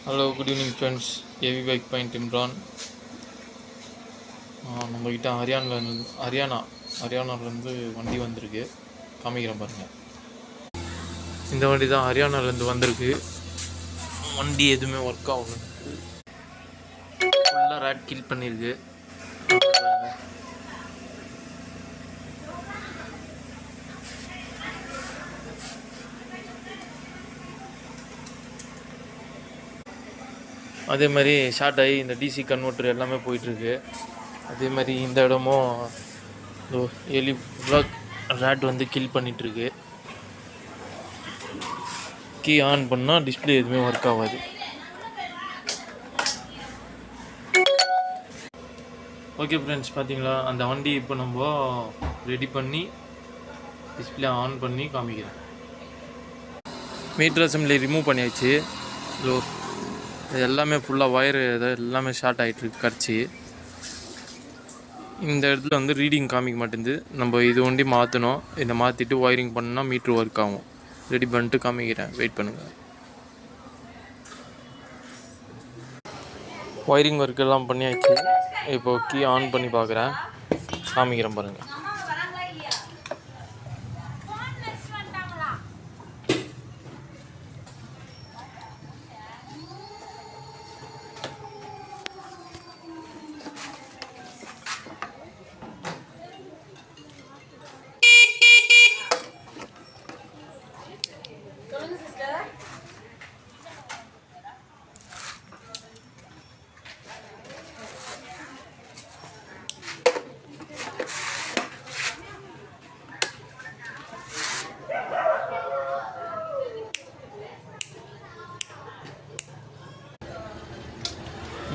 Hello, good evening friends. AV bike point Imran. நம்மக்கிட்ட ஹரியானாவிலேருந்து வண்டி வந்திருக்கு. காமிக்கிறேன் பாருங்கள். இந்த வண்டி தான் ஹரியானாவிலேருந்து வந்திருக்கு. வண்டி எதுவுமே ஒர்க் ஆகணும், ஃபுல்லாக ரேட் கில் பண்ணியிருக்கு. அதே மாதிரி ஷார்ட் ஆகி இந்த டிசி கன்வெர்ட்டர் எல்லாமே போயிட்டுருக்கு. அதே மாதிரி இந்த இடமும் எலி ஃபுல்லாக ரேட் வந்து கில் பண்ணிகிட்ருக்கு. கீ ஆன் பண்ணால் டிஸ்பிளே எதுவுமே ஒர்க் ஆகாது. ஓகே ஃப்ரெண்ட்ஸ், பார்த்தீங்களா அந்த வண்டி இப்போ நம்ம ரெடி பண்ணி டிஸ்பிளே ஆன் பண்ணி காமிக்கிறேன். மீட்டர் அசம்பிளி ரிமூவ் பண்ணியாச்சு. இது எல்லாமே ஃபுல்லாக ஒயரு எல்லாமே ஷார்ட் ஆகிட்டுருக்கு கடிச்சு. இந்த இடத்துல வந்து ரீடிங் காமிக்க மாட்டேங்குது. நம்ம இது ஒண்டி மாற்றணும். இதை மாற்றிட்டு ஒயரிங் பண்ணால் மீட்ரு ஒர்க் ஆகும். ரெடி பண்ணிட்டு காமிக்கிறேன், வெயிட் பண்ணுங்கள். ஒயரிங் ஒர்க் எல்லாம் பண்ணியாச்சு. இப்போது கீ ஆன் பண்ணி பார்க்குறேன், காமிக்கிறேன் பாருங்கள்.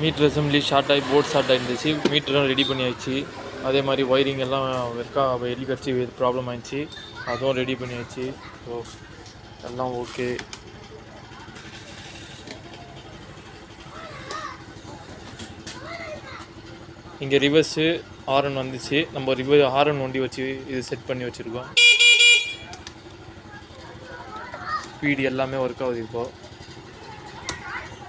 மீட்ரு அசம்பிளி ஷார்ட் ஆகி போர்ட் ஷார்ட் ஆகிருந்துச்சு. மீட்டரும் ரெடி பண்ணியாச்சு. அதே மாதிரி ஒயரிங் எல்லாம் எலி கட்சி ப்ராப்ளம் ஆயிடுச்சு, அதுவும் ரெடி பண்ணியாச்சு. ஸோ எல்லாம் ஓகே. இங்கே ரிவர்ஸு ஹாரன் வந்துச்சு. நம்ம ஹாரன் வண்டி வச்சு இது செட் பண்ணி வச்சுருக்கோம். ஸ்பீடு எல்லாமே ஒர்க் ஆகுது இப்போது.